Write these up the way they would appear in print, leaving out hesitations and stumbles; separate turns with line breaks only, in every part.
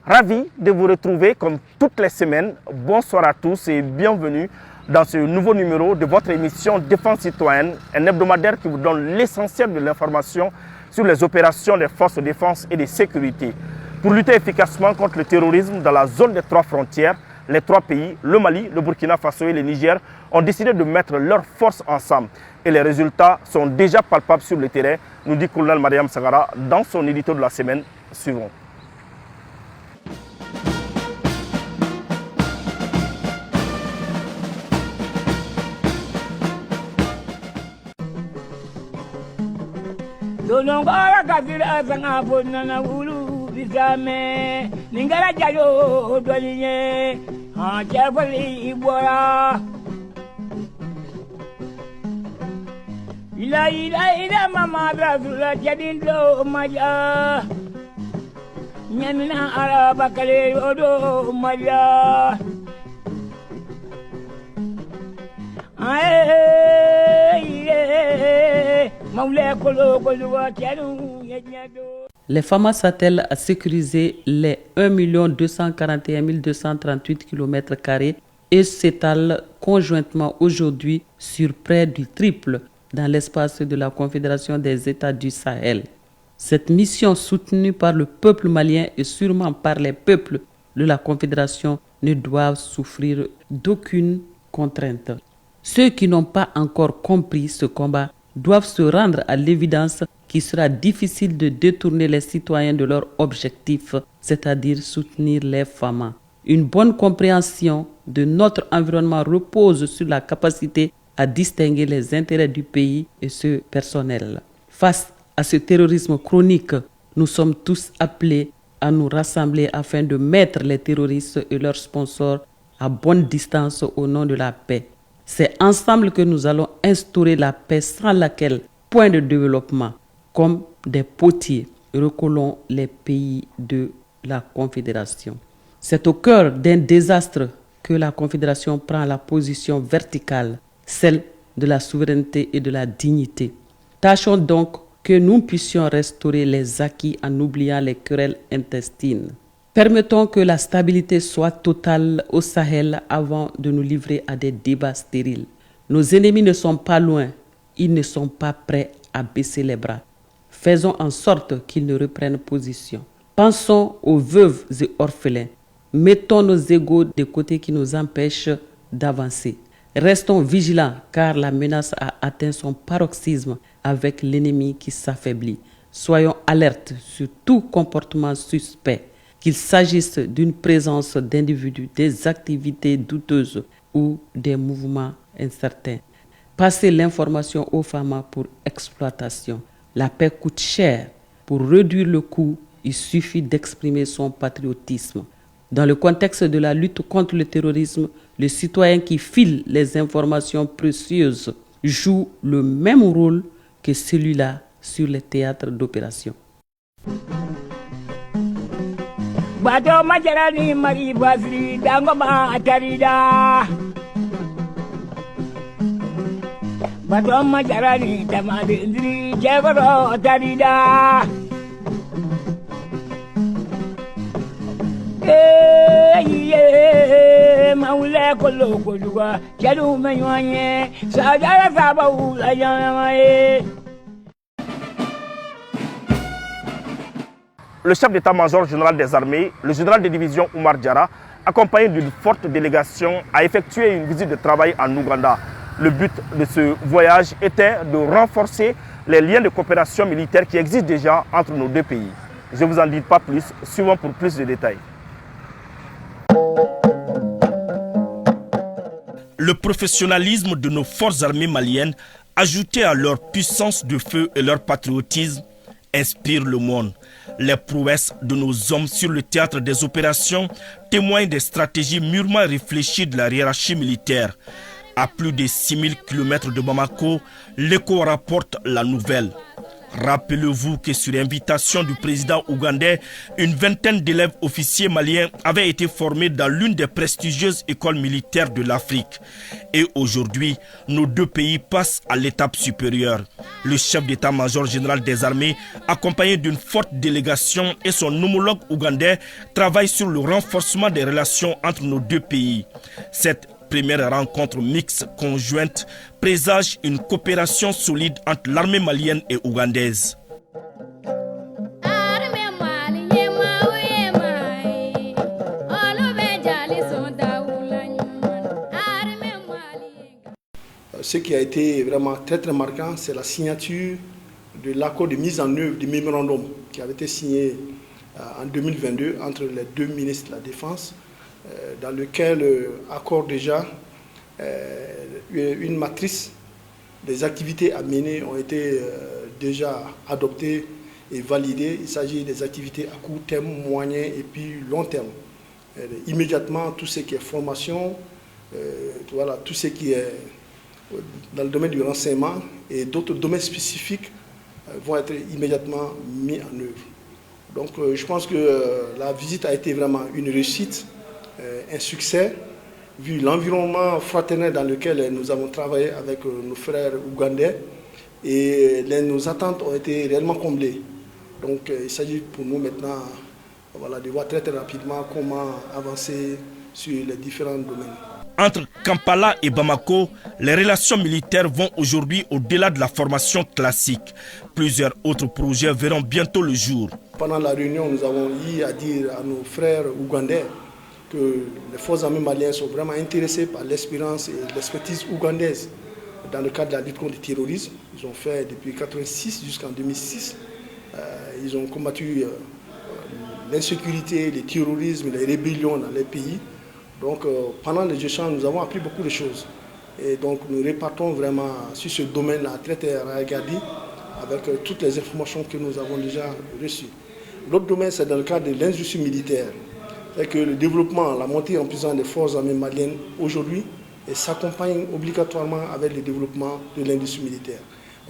Ravi de vous retrouver comme toutes les semaines. Bonsoir à tous et bienvenue dans ce nouveau numéro de votre émission Défense citoyenne, un hebdomadaire qui vous donne l'essentiel de l'information sur les opérations des forces de défense et de sécurité. Pour lutter efficacement contre le terrorisme dans la zone des trois frontières, les trois pays, le Mali, le Burkina Faso et le Niger, ont décidé de mettre leurs forces ensemble. Et les résultats sont déjà palpables sur le terrain, nous dit Colonel Mariam Sagara dans son édito de la semaine suivante.
Donongora kadira sanga bonana wulu bisame ningara jayo dolinye ha chefali ibora ila mama brazula jadindo maja nyamina araba kale odo maja
Les FAMA s'attellent à sécuriser les 1 241 238 km² et s'étalent conjointement aujourd'hui sur près du triple dans l'espace de la Confédération des États du Sahel. Cette mission soutenue par le peuple malien et sûrement par les peuples de la Confédération ne doit souffrir d'aucune contrainte. Ceux qui n'ont pas encore compris ce combat doivent se rendre à l'évidence qu'il sera difficile de détourner les citoyens de leur objectif, c'est-à-dire soutenir les FAMA. Une bonne compréhension de notre environnement repose sur la capacité à distinguer les intérêts du pays et ceux personnels. Face à ce terrorisme chronique, nous sommes tous appelés à nous rassembler afin de mettre les terroristes et leurs sponsors à bonne distance au nom de la paix. C'est ensemble que nous allons instaurer la paix sans laquelle, point de développement, comme des potiers, recollons les pays de la Confédération. C'est au cœur d'un désastre que la Confédération prend la position verticale, celle de la souveraineté et de la dignité. Tâchons donc que nous puissions restaurer les acquis en oubliant les querelles intestines. Permettons que la stabilité soit totale au Sahel avant de nous livrer à des débats stériles. Nos ennemis ne sont pas loin, ils ne sont pas prêts à baisser les bras. Faisons en sorte qu'ils ne reprennent position. Pensons aux veuves et orphelins. Mettons nos égos des côtés qui nous empêchent d'avancer. Restons vigilants car la menace a atteint son paroxysme avec l'ennemi qui s'affaiblit. Soyons alertes sur tout comportement suspect. Qu'il s'agisse d'une présence d'individus, des activités douteuses ou des mouvements incertains. Passez l'information aux FAMA pour exploitation. La paix coûte cher. Pour réduire le coût, il suffit d'exprimer son patriotisme. Dans le contexte de la lutte contre le terrorisme, le citoyen qui file les informations précieuses joue le même rôle que celui-là sur les théâtres d'opération.
Bato majarani mari basri dango ba atarida Bato majarani tamade indri jebaro atarida maule kolo koluga jalu menyoanye sajara sabawu ayamaye.
Le chef d'état-major général des armées, le général de division Oumar Diarra, accompagné d'une forte délégation, a effectué une visite de travail en Ouganda. Le but de ce voyage était de renforcer les liens de coopération militaire qui existent déjà entre nos deux pays. Je ne vous en dis pas plus, suivons pour plus de détails. Le professionnalisme de nos forces armées maliennes, ajouté à leur puissance de feu et leur patriotisme, inspire le monde. Les prouesses de nos hommes sur le théâtre des opérations témoignent des stratégies mûrement réfléchies de la hiérarchie militaire. À plus de 6000 km de Bamako, l'Écho rapporte la nouvelle. Rappelez-vous que sur invitation du président ougandais, une vingtaine d'élèves officiers maliens avaient été formés dans l'une des prestigieuses écoles militaires de l'Afrique. Et aujourd'hui, nos deux pays passent à l'étape supérieure. Le chef d'état-major général des armées, accompagné d'une forte délégation, et son homologue ougandais travaillent sur le renforcement des relations entre nos deux pays. Cette première rencontre mixte conjointe présage une coopération solide entre l'armée malienne et ougandaise.
Ce qui a été vraiment très marquant, c'est la signature de l'accord de mise en œuvre du mémorandum qui avait été signé en 2022 entre les deux ministres de la Défense, dans lequel accord déjà une matrice des activités à mener ont été déjà adoptées et validées. Il s'agit des activités à court terme, moyen et puis long terme. Immédiatement, tout ce qui est formation, voilà, tout ce qui est dans le domaine du renseignement et d'autres domaines spécifiques vont être immédiatement mis en œuvre. Donc je pense que la visite a été vraiment une réussite, un succès, vu l'environnement fraternel dans lequel nous avons travaillé avec nos frères ougandais, et nos attentes ont été réellement comblées. Donc il s'agit pour nous maintenant, voilà, de voir très rapidement comment avancer sur les différents domaines.
Entre Kampala et Bamako, les relations militaires vont aujourd'hui au-delà de la formation classique. Plusieurs autres projets verront bientôt le jour.
Pendant la réunion, nous avons eu à dire à nos frères ougandais que les forces armées maliennes sont vraiment intéressées par l'expérience et l'expertise ougandaise dans le cadre de la lutte contre le terrorisme. Ils ont fait depuis 1986 jusqu'en 2006. Ils ont combattu l'insécurité, le terrorisme, les rébellions dans les pays. Donc pendant les échanges, nous avons appris beaucoup de choses. Et donc nous répartons vraiment sur ce domaine-là très regardé avec toutes les informations que nous avons déjà reçues. L'autre domaine, c'est dans le cadre de l'industrie militaire. C'est que le développement, la montée en puissance des forces armées maliennes aujourd'hui s'accompagne obligatoirement avec le développement de l'industrie militaire.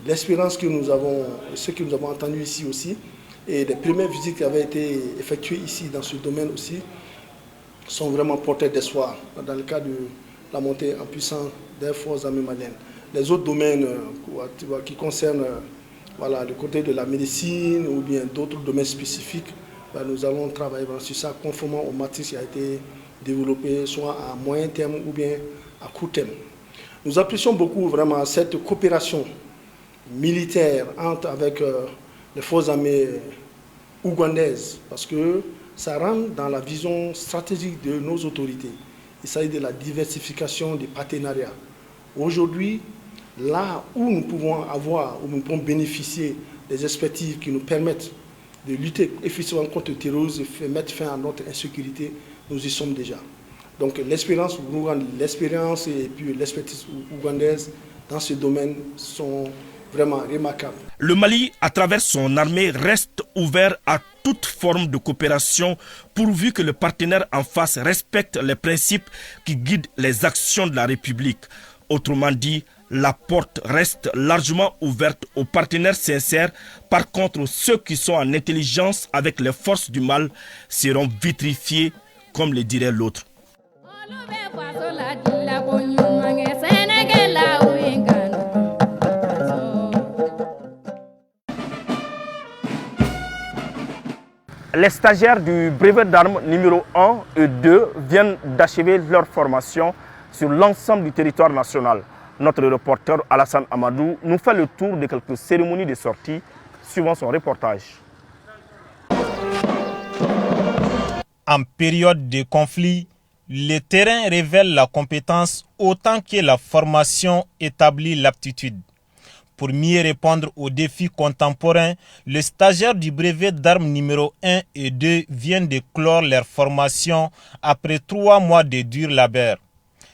L'expérience que nous avons, ce que nous avons entendu ici aussi, et les premières visites qui avaient été effectuées ici dans ce domaine aussi, sont vraiment porteurs d'espoir dans le cadre de la montée en puissance des forces armées maliennes. Les autres domaines qui concernent voilà, le côté de la médecine ou bien d'autres domaines spécifiques, nous allons travailler sur ça conformément aux matrices qui a été développées, soit à moyen terme ou bien à court terme. Nous apprécions beaucoup vraiment cette coopération militaire avec les forces armées ougandaises, parce que ça rentre dans la vision stratégique de nos autorités. Il s'agit de la diversification des partenariats. Aujourd'hui, là où nous pouvons avoir, où nous pouvons bénéficier des expertises qui nous permettent de lutter efficacement contre le terrorisme et mettre fin à notre insécurité, nous y sommes déjà. Donc l'expérience et puis l'expertise ougandaise dans ce domaine sont vraiment remarquables.
Le Mali, à travers son armée, reste ouvert à toute forme de coopération pourvu que le partenaire en face respecte les principes qui guident les actions de la République. Autrement dit, la porte reste largement ouverte aux partenaires sincères. Par contre, ceux qui sont en intelligence avec les forces du mal seront vitrifiés, comme le dirait l'autre. Les stagiaires du brevet d'armes numéro 1 et 2 viennent d'achever leur formation sur l'ensemble du territoire national. Notre reporter Alassane Amadou nous fait le tour de quelques cérémonies de sortie suivant son reportage.
En période de conflit, le terrain révèle la compétence autant que la formation établit l'aptitude. Pour mieux répondre aux défis contemporains, les stagiaires du brevet d'armes numéro 1 et 2 viennent de clore leur formation après 3 mois de dur labeur.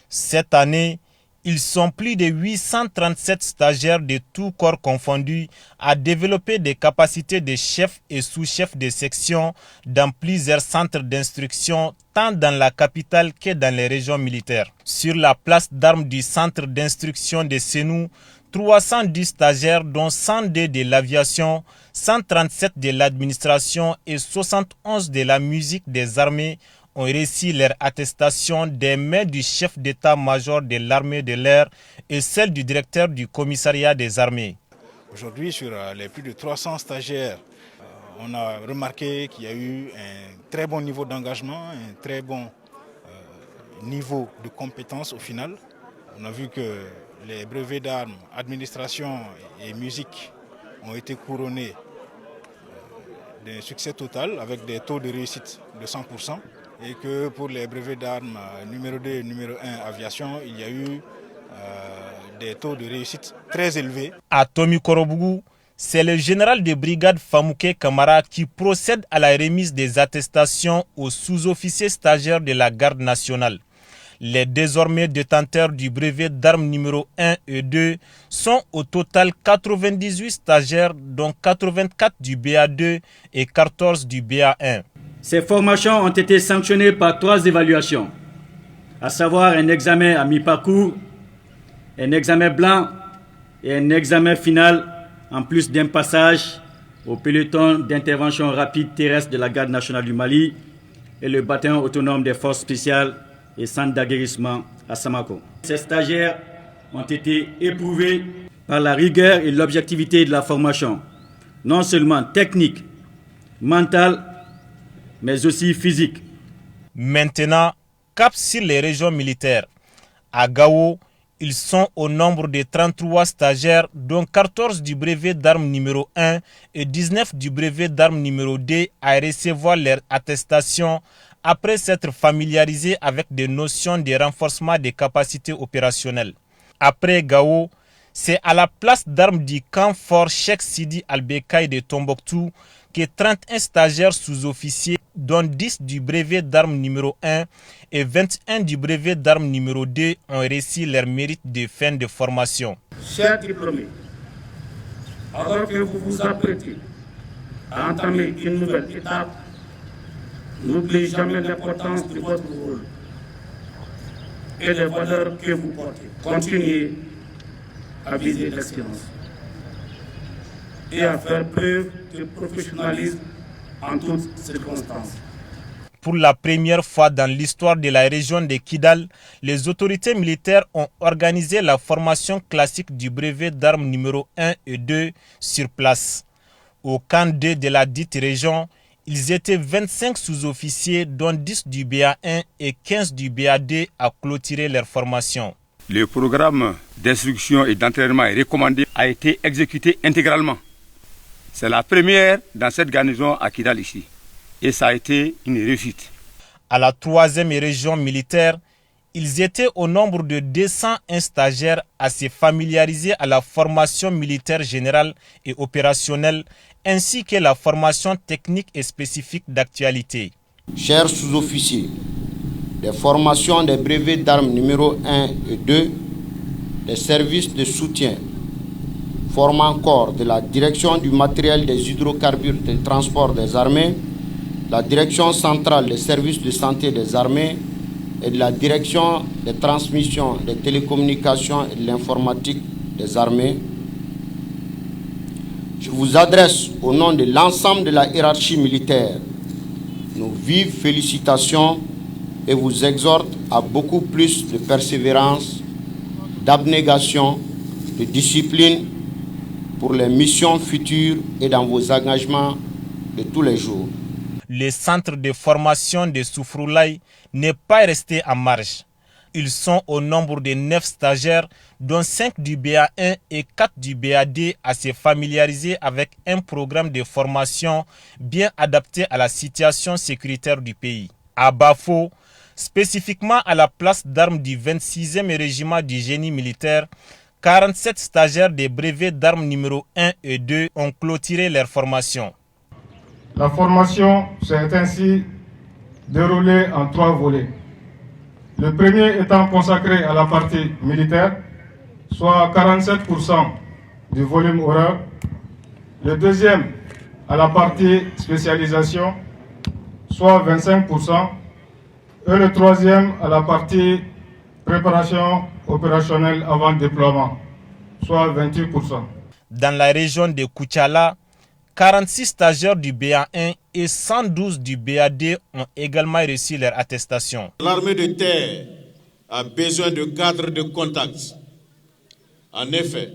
Cette année, ils sont plus de 837 stagiaires de tous corps confondus à développer des capacités de chef et sous-chef de section dans plusieurs centres d'instruction, tant dans la capitale que dans les régions militaires. Sur la place d'armes du centre d'instruction de Sénou, 310 stagiaires, dont 102 de l'aviation, 137 de l'administration et 71 de la musique des armées, ont reçu leur attestation des mains du chef d'état-major de l'armée de l'air et celle du directeur du commissariat des armées.
Aujourd'hui, sur les plus de 300 stagiaires, on a remarqué qu'il y a eu un très bon niveau d'engagement, un très bon niveau de compétence au final. On a vu que les brevets d'armes, administration et musique ont été couronnés d'un succès total avec des taux de réussite de 100%. Et que pour les brevets d'armes numéro 2 et numéro 1 aviation, il y a eu des taux de réussite très élevés.
À Tomi Korobougou, c'est le général de brigade Famouké Kamara qui procède à la remise des attestations aux sous-officiers stagiaires de la garde nationale. Les désormais détenteurs du brevet d'armes numéro 1 et 2 sont au total 98 stagiaires, dont 84 du BA2 et 14 du BA1.
Ces formations ont été sanctionnées par 3 évaluations, à savoir un examen à mi-parcours, un examen blanc et un examen final, en plus d'un passage au peloton d'intervention rapide terrestre de la Garde nationale du Mali et le bataillon autonome des forces spéciales et centre d'aguerrissement à Samako. Ces stagiaires ont été éprouvés par la rigueur et l'objectivité de la formation, non seulement technique, mentale, mais aussi physique.
Maintenant, cap sur les régions militaires. À Gao, ils sont au nombre de 33 stagiaires, dont 14 du brevet d'armes numéro 1 et 19 du brevet d'armes numéro 2 à recevoir leur attestation après s'être familiarisés avec des notions de renforcement des capacités opérationnelles. Après Gao, c'est à la place d'armes du camp fort Cheikh Sidi Al-Bekaï de Tombouctou que 31 stagiaires sous-officiers, dont 10 du brevet d'armes numéro 1 et 21 du brevet d'armes numéro 2, ont reçu leur mérite de fin de formation.
Chers diplômés, alors que vous vous apprêtez à entamer une nouvelle étape, n'oubliez jamais l'importance de votre rôle et les valeurs que vous portez. Continuez à viser l'excellence et à faire preuve de professionnalisme en toutes circonstances.
Pour la première fois dans l'histoire de la région de Kidal, les autorités militaires ont organisé la formation classique du brevet d'armes numéro 1 et 2 sur place. Au camp 2 de la dite région, ils étaient 25 sous-officiers, dont 10 du BA1 et 15 du BA2 à clôturer leur formation.
Le programme d'instruction et d'entraînement recommandé a été exécuté intégralement. C'est la première dans cette garnison à Kidal ici. Et ça a été une réussite.
À la 3e région militaire, ils étaient au nombre de 201 stagiaires à se familiariser à la formation militaire générale et opérationnelle, ainsi que la formation technique et spécifique d'actualité.
Chers sous-officiers, les formations des brevets d'armes numéro 1 et 2, des services de soutien, formant corps de la direction du matériel des hydrocarbures de transport des armées, la direction centrale des services de santé des armées et de la direction des transmissions, des télécommunications et de l'informatique des armées. Je vous adresse au nom de l'ensemble de la hiérarchie militaire nos vives félicitations et vous exhorte à beaucoup plus de persévérance, d'abnégation, de discipline pour les missions futures et dans vos engagements de tous les jours.
Le centre de formation de Soufroulaye n'est pas resté en marge. Ils sont au nombre de 9 stagiaires, dont 5 du BA1 et 4 du BA2 à se familiariser avec un programme de formation bien adapté à la situation sécuritaire du pays. À Bafo, spécifiquement à la place d'armes du 26e régiment du génie militaire, 47 stagiaires des brevets d'armes numéro 1 et 2 ont clôturé leur formation.
La formation s'est ainsi déroulée en 3 volets. Le premier étant consacré à la partie militaire, soit 47% du volume horaire. Le deuxième à la partie spécialisation, soit 25%. Et le troisième à la partie préparation opérationnelle avant déploiement, soit 28%.
Dans la région de Koutiala, 46 stagiaires du BA1 et 112 du BA2 ont également reçu leur attestation.
L'armée de terre a besoin de cadres de contact. En effet,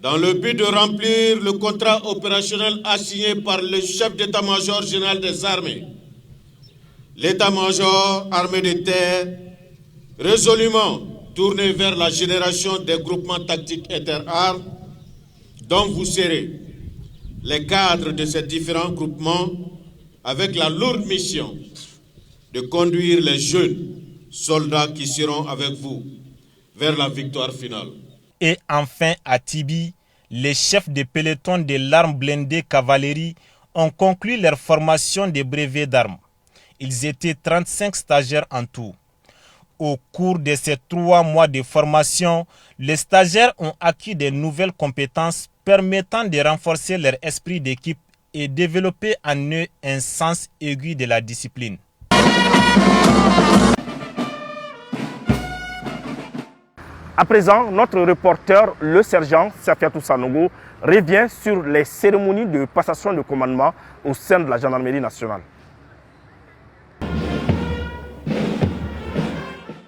dans le but de remplir le contrat opérationnel assigné par le chef d'état-major général des armées, l'état-major armée de terre, résolument tourné vers la génération des groupements tactiques interarmes, dont vous serez les cadres de ces différents groupements, avec la lourde mission de conduire les jeunes soldats qui seront avec vous vers la victoire finale.
Et enfin, à Tibi, les chefs de peloton de l'arme blindée cavalerie ont conclu leur formation de brevet d'armes. Ils étaient 35 stagiaires en tout. Au cours de ces 3 mois de formation, les stagiaires ont acquis de nouvelles compétences permettant de renforcer leur esprit d'équipe et développer en eux un sens aigu de la discipline.
À présent, notre reporter, le sergent Safiatou Sanogo, revient sur les cérémonies de passation de commandement au sein de la gendarmerie nationale.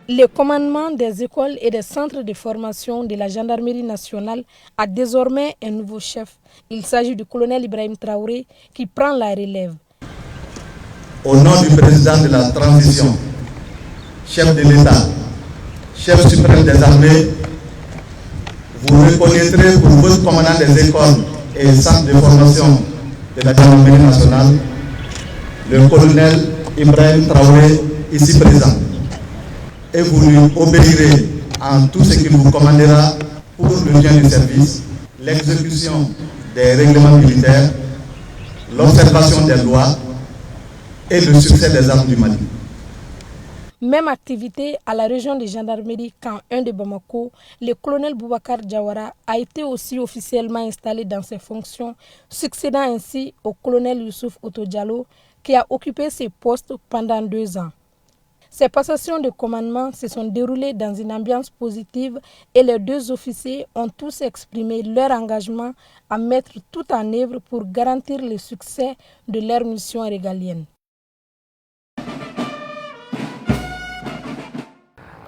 Le commandement des écoles et des centres de formation de la gendarmerie nationale a désormais un nouveau chef. Il s'agit du colonel Ibrahim Traoré qui prend la relève.
Au nom du président de la transition, chef de l'État, chef suprême des armées, vous reconnaîtrez pour votre commandant des écoles et centres de formation de la gendarmerie nationale, le colonel Ibrahim Traoré, ici présent. Et vous lui obéirez en tout ce qu'il vous commandera pour le bien du service, l'exécution des règlements militaires, l'observation des lois et le succès des armes du Mali.
Même activité à la région de gendarmerie Camp 1 de Bamako, le colonel Boubacar Diawara a été aussi officiellement installé dans ses fonctions, succédant ainsi au colonel Youssouf Otodjalo qui a occupé ses postes pendant 2 ans. Ces passations de commandement se sont déroulées dans une ambiance positive et les 2 officiers ont tous exprimé leur engagement à mettre tout en œuvre pour garantir le succès de leur mission régalienne.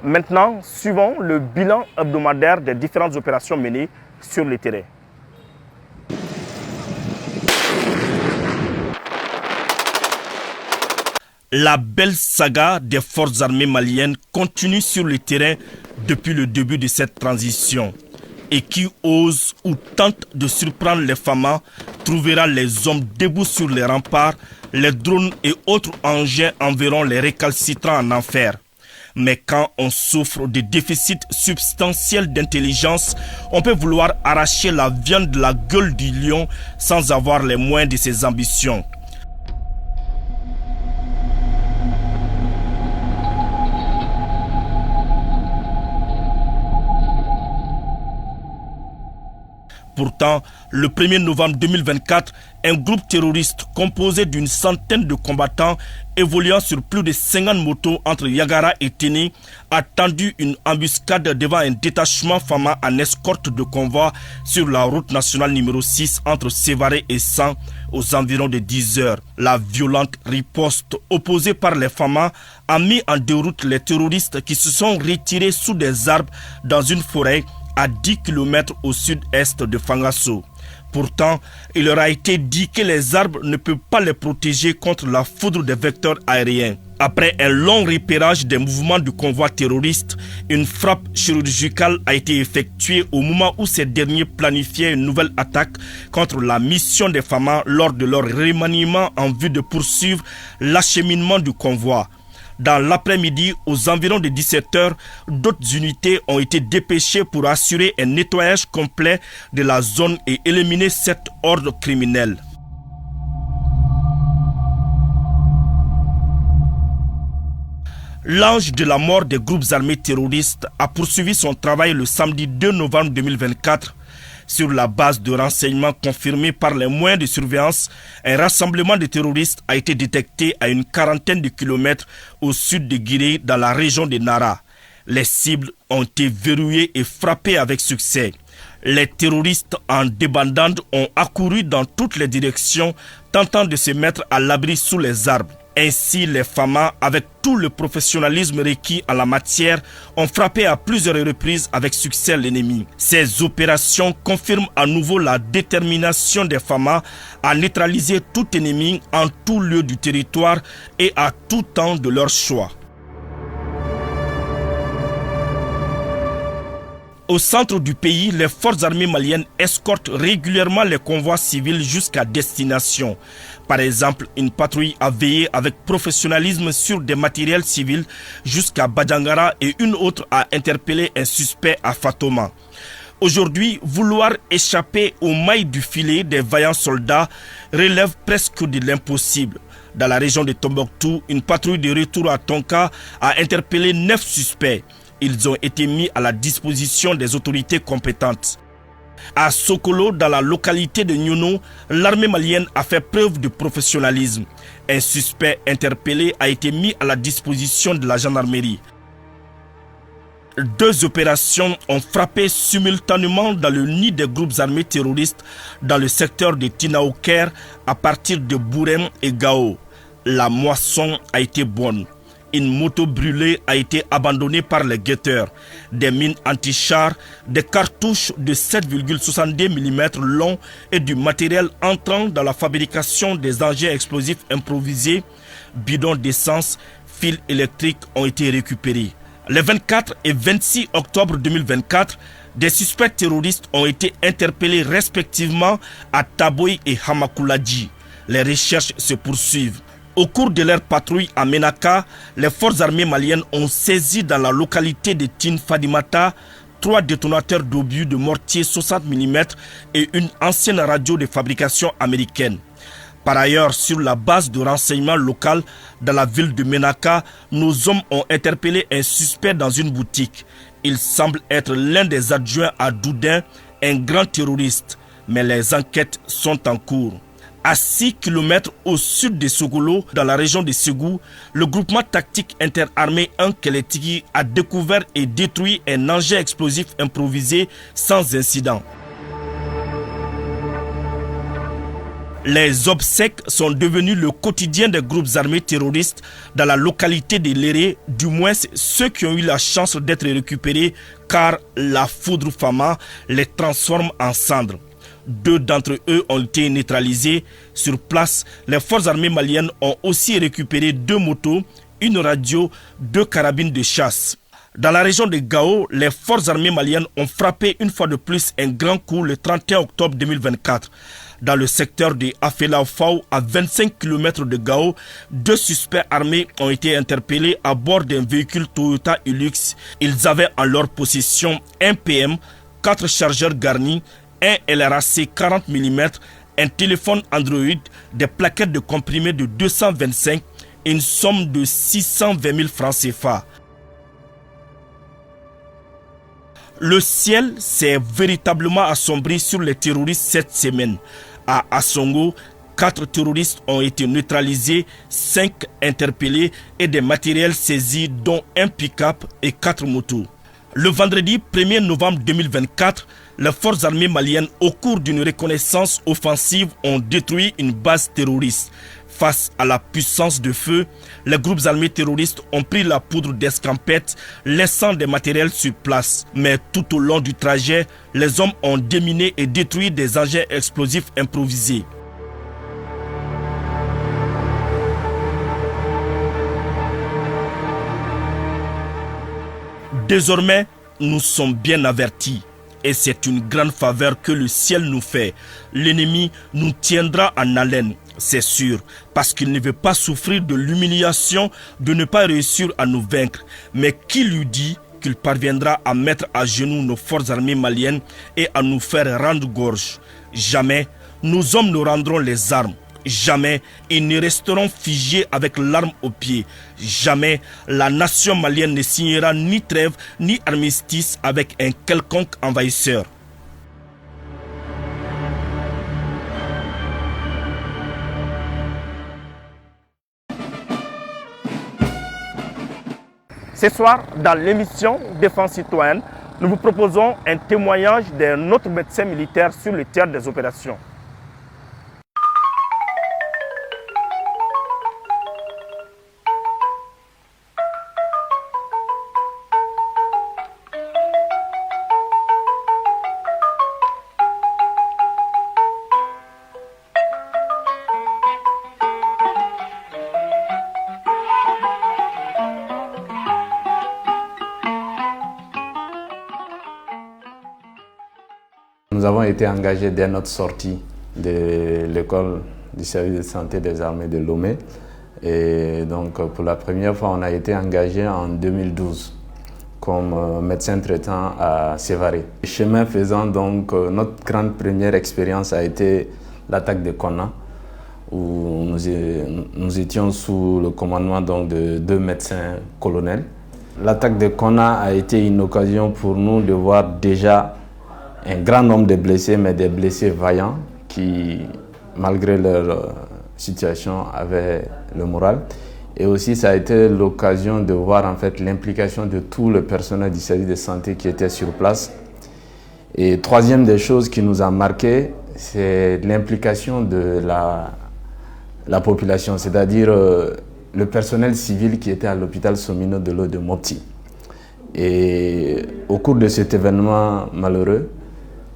Maintenant, suivons le bilan hebdomadaire des différentes opérations menées sur le terrain. La belle saga des forces armées maliennes continue sur le terrain depuis le début de cette transition. Et qui ose ou tente de surprendre les FAMA trouvera les hommes debout sur les remparts, les drones et autres engins enverront les récalcitrants en enfer. Mais quand on souffre de déficits substantiels d'intelligence, on peut vouloir arracher la viande de la gueule du lion sans avoir les moyens de ses ambitions. Pourtant, le 1er novembre 2024, un groupe terroriste composé d'une centaine de combattants évoluant sur plus de 50 motos entre Yagara et Téné a tendu une embuscade devant un détachement FAMA en escorte de convoi sur la route nationale numéro 6 entre Sévaré et San aux environs de 10 heures. La violente riposte opposée par les FAMA a mis en déroute les terroristes qui se sont retirés sous des arbres dans une forêt à 10 km au sud-est de Fangasso. Pourtant, il leur a été dit que les arbres ne peuvent pas les protéger contre la foudre des vecteurs aériens. Après un long repérage des mouvements du convoi terroriste, une frappe chirurgicale a été effectuée au moment où ces derniers planifiaient une nouvelle attaque contre la mission des FAMA lors de leur remaniement en vue de poursuivre l'acheminement du convoi. Dans l'après-midi, aux environs de 17 h, d'autres unités ont été dépêchées pour assurer un nettoyage complet de la zone et éliminer cette horde criminelle. L'ange de la mort des groupes armés terroristes a poursuivi son travail le samedi 2 novembre 2024. Sur la base de renseignements confirmés par les moyens de surveillance, un rassemblement de terroristes a été détecté à une quarantaine de kilomètres au sud de Guiré, dans la région de Nara. Les cibles ont été verrouillées et frappées avec succès. Les terroristes en débandade ont accouru dans toutes les directions, tentant de se mettre à l'abri sous les arbres. Ainsi, les FAMA, avec tout le professionnalisme requis en la matière, ont frappé à plusieurs reprises avec succès l'ennemi. Ces opérations confirment à nouveau la détermination des FAMA à neutraliser tout ennemi en tout lieu du territoire et à tout temps de leur choix. Au centre du pays, les forces armées maliennes escortent régulièrement les convois civils jusqu'à destination. Par exemple, une patrouille a veillé avec professionnalisme sur des matériels civils jusqu'à Badjangara et une autre a interpellé un suspect à Fatoma. Aujourd'hui, vouloir échapper aux mailles du filet des vaillants soldats relève presque de l'impossible. Dans la région de Tombouctou, une patrouille de retour à Tonka a interpellé 9 suspects. Ils ont été mis à la disposition des autorités compétentes. À Sokolo, dans la localité de Nyono, l'armée malienne a fait preuve de professionnalisme. Un suspect interpellé a été mis à la disposition de la gendarmerie. 2 opérations ont frappé simultanément dans le nid des groupes armés terroristes dans le secteur de Tinaouker à partir de Bourem et Gao. La moisson a été bonne. Une moto brûlée a été abandonnée par les guetteurs. Des mines anti-chars, des cartouches de 7,62 mm longs et du matériel entrant dans la fabrication des engins explosifs improvisés, bidons d'essence, fils électriques ont été récupérés. Les 24 et 26 octobre 2024, des suspects terroristes ont été interpellés respectivement à Taboy et Hamakoulaji. Les recherches se poursuivent. Au cours de leur patrouille à Menaka, les forces armées maliennes ont saisi dans la localité de Tin Fadimata 3 détonateurs d'obus de mortier 60 mm et une ancienne radio de fabrication américaine. Par ailleurs, sur la base de renseignement local dans la ville de Menaka, nos hommes ont interpellé un suspect dans une boutique. Il semble être l'un des adjoints à Doudin, un grand terroriste, mais les enquêtes sont en cours. À 6 km au sud de Sogolo, dans la région de Ségou, le groupement tactique interarmé Ankeletigi a découvert et détruit un engin explosif improvisé sans incident. Les obsèques sont devenus le quotidien des groupes armés terroristes dans la localité de Léré, du moins ceux qui ont eu la chance d'être récupérés car la foudre Fama les transforme en cendres. 2 d'entre eux ont été neutralisés. Sur place, les forces armées maliennes ont aussi récupéré 2 motos, une radio, 2 carabines de chasse. Dans la région de Gao, les forces armées maliennes ont frappé une fois de plus un grand coup le 31 octobre 2024. Dans le secteur de Afelaofao, à 25 km de Gao, 2 suspects armés ont été interpellés à bord d'un véhicule Toyota Hilux. Ils avaient en leur possession un PM, 4 chargeurs garnis, un LRAC 40 mm, un téléphone Android, des plaquettes de comprimés de 225 et une somme de 620 000 francs CFA. Le ciel s'est véritablement assombri sur les terroristes cette semaine. À Assongo, 4 terroristes ont été neutralisés, 5 interpellés et des matériels saisis dont un pick-up et 4 motos. Le vendredi 1er novembre 2024, les forces armées maliennes, au cours d'une reconnaissance offensive, ont détruit une base terroriste. Face à la puissance de feu, les groupes armés terroristes ont pris la poudre d'escampette, laissant des matériels sur place. Mais tout au long du trajet, les hommes ont déminé et détruit des engins explosifs improvisés. Désormais, nous sommes bien avertis. Et c'est une grande faveur que le ciel nous fait. L'ennemi nous tiendra en haleine, c'est sûr, parce qu'il ne veut pas souffrir de l'humiliation de ne pas réussir à nous vaincre. Mais qui lui dit qu'il parviendra à mettre à genoux nos forces armées maliennes et à nous faire rendre gorge? Jamais nos hommes ne rendront les armes. Jamais ils ne resteront figés avec l'arme au pied. Jamais la nation malienne ne signera ni trêve ni armistice avec un quelconque envahisseur. Ce soir, dans l'émission Défense citoyenne, Nous vous proposons un témoignage d'un autre médecin militaire sur le théâtre des opérations.
Nous avons été engagés dès notre sortie de l'école du service de santé des armées de Lomé. Et donc, pour la première fois, on a été engagés en 2012 comme médecin traitant à Sévaré. Chemin faisant, donc, notre grande première expérience a été l'attaque de Konna, où nous étions sous le commandement donc, de 2 médecins colonels. L'attaque de Konna a été une occasion pour nous de voir déjà un grand nombre de blessés, mais des blessés vaillants qui, malgré leur situation, avaient le moral. Et aussi, ça a été l'occasion de voir en fait l'implication de tout le personnel du service de santé qui était sur place. Et troisième des choses qui nous a marqué, c'est l'implication de la population, c'est-à-dire le personnel civil qui était à l'hôpital Somino de l'eau de Mopti. Et au cours de cet événement malheureux,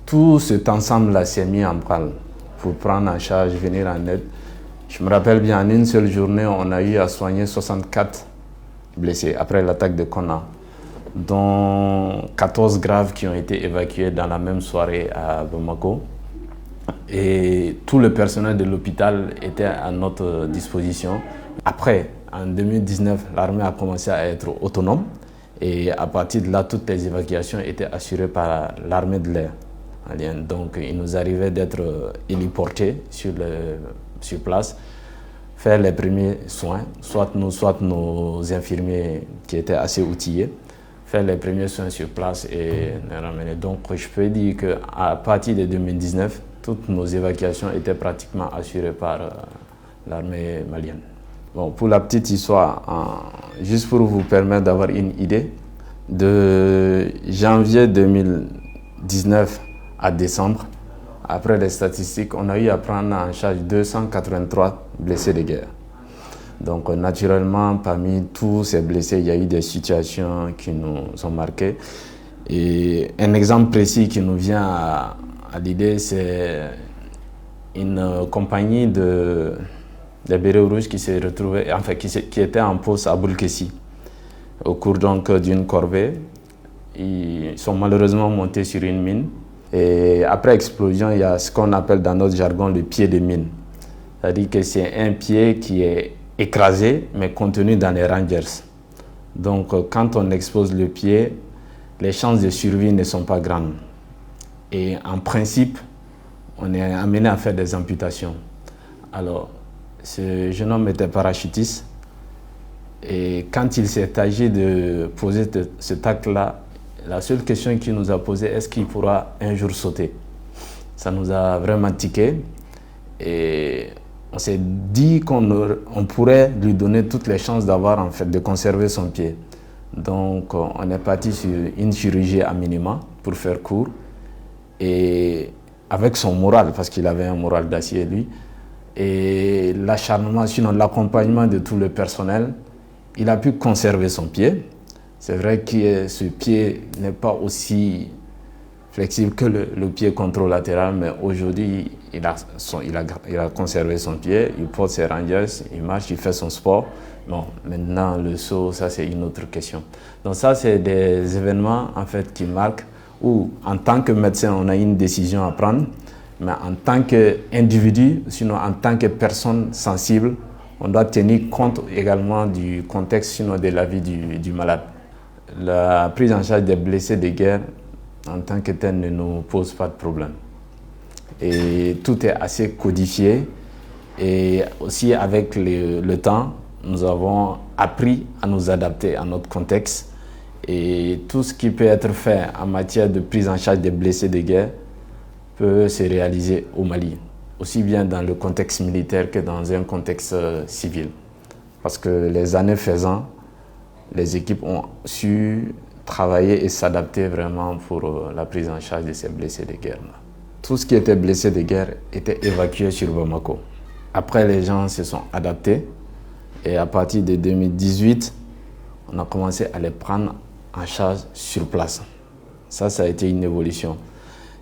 tout cet ensemble-là s'est mis en branle pour prendre en charge, venir en aide. Je me rappelle bien, en une seule journée, on a eu à soigner 64 blessés après l'attaque de Konna, dont 14 graves qui ont été évacués dans la même soirée à Bamako. Et tout le personnel de l'hôpital était à notre disposition. Après, en 2019, l'armée a commencé à être autonome. Et à partir de là, toutes les évacuations étaient assurées par l'armée de l'air. Donc, il nous arrivait d'être héliportés sur place, faire les premiers soins, soit nous, soit nos infirmiers qui étaient assez outillés, faire les premiers soins sur place et les ramener. Donc, je peux dire qu'à partir de 2019, toutes nos évacuations étaient pratiquement assurées par l'armée malienne. Bon, pour la petite histoire, juste pour vous permettre d'avoir une idée, de janvier 2019 à décembre, après les statistiques, on a eu à prendre en charge 283 blessés de guerre. Donc naturellement, parmi tous ces blessés, il y a eu des situations qui nous ont marquées. Et un exemple précis qui nous vient à l'idée, c'est une compagnie des Bérets Rouges qui s'est retrouvée, enfin qui était en poste à Boulkessi. Au cours donc d'une corvée, ils sont malheureusement montés sur une mine. Et après explosion, il y a ce qu'on appelle dans notre jargon le pied de mine. C'est-à-dire que c'est un pied qui est écrasé, mais contenu dans les Rangers. Donc quand on expose le pied, les chances de survie ne sont pas grandes. Et en principe, on est amené à faire des amputations. Alors, ce jeune homme était parachutiste. Et quand il s'est agi de poser cet acte-là, la seule question qu'il nous a posée, est-ce qu'il pourra un jour sauter? Ça nous a vraiment tiqué. Et on s'est dit qu'on pourrait lui donner toutes les chances d'avoir, en fait, de conserver son pied. Donc, on est parti sur une chirurgie à minima, pour faire court. Et avec son moral, parce qu'il avait un moral d'acier, lui, et l'acharnement, sinon l'accompagnement de tout le personnel, il a pu conserver son pied. C'est vrai que ce pied n'est pas aussi flexible que le pied contralatéral, mais aujourd'hui, il a conservé son pied, il porte ses rangers, il marche, il fait son sport. Bon, maintenant, le saut, ça c'est une autre question. Donc ça, c'est des événements en fait qui marquent où, en tant que médecin, on a une décision à prendre, mais en tant qu'individu, sinon en tant que personne sensible, on doit tenir compte également du contexte, sinon de la vie du malade. La prise en charge des blessés de guerre, en tant que tel, ne nous pose pas de problème. Et tout est assez codifié. Et aussi, avec le temps, nous avons appris à nous adapter à notre contexte. Et tout ce qui peut être fait en matière de prise en charge des blessés de guerre peut se réaliser au Mali, aussi bien dans le contexte militaire que dans un contexte civil. Parce que les années faisant, les équipes ont su travailler et s'adapter vraiment pour la prise en charge de ces blessés de guerre. Tout ce qui était blessé de guerre était évacué sur Bamako. Après, les gens se sont adaptés et à partir de 2018, on a commencé à les prendre en charge sur place. Ça a été une évolution.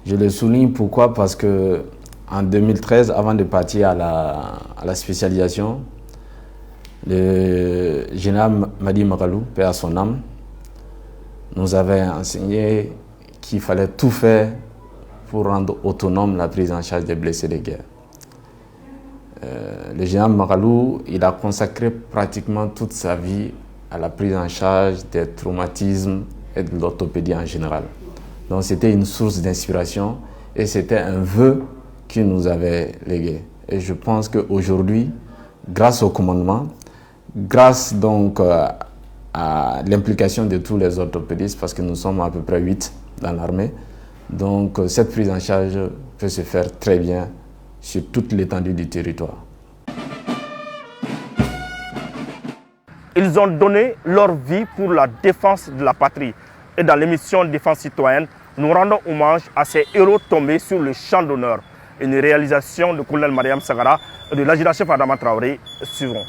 Je le souligne pourquoi? Parce que en 2013, avant de partir à la spécialisation, le général Madi Magalou, paix à son âme, nous avait enseigné qu'il fallait tout faire pour rendre autonome la prise en charge des blessés de guerre. Le général Magalou, il a consacré pratiquement toute sa vie à la prise en charge des traumatismes et de l'orthopédie en général. Donc c'était une source d'inspiration et c'était un vœu qu'il nous avait légué. Et je pense qu'aujourd'hui, grâce au commandement, grâce donc à l'implication de tous les orthopédistes, parce que nous sommes à peu près 8 dans l'armée, donc cette prise en charge peut se faire très bien sur toute l'étendue du territoire.
Ils ont donné leur vie pour la défense de la patrie. Et dans l'émission Défense citoyenne, nous rendons hommage à ces héros tombés sur le champ d'honneur. Une réalisation de colonel Mariam Sagara et de l'adjudant-chef Adama Traoré suivront.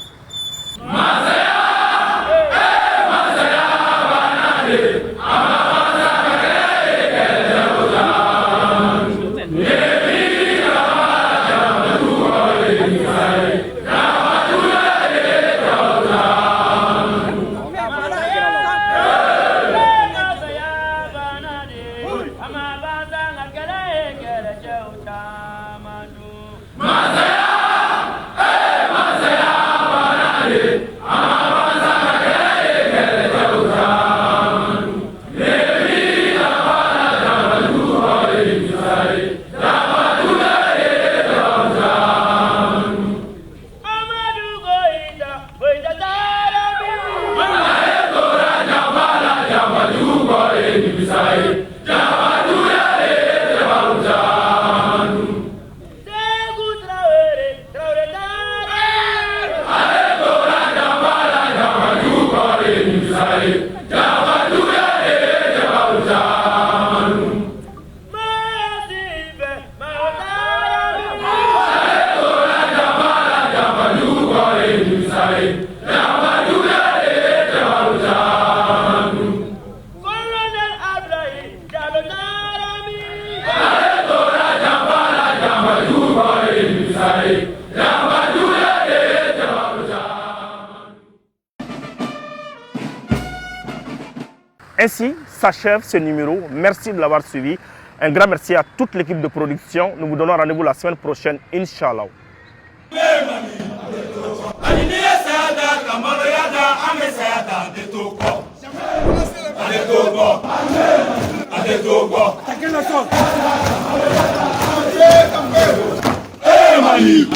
Ainsi s'achève ce numéro. Merci de l'avoir suivi. Un grand merci à toute l'équipe de production. Nous vous donnons rendez-vous la semaine prochaine, Inch'Allah.
Mali.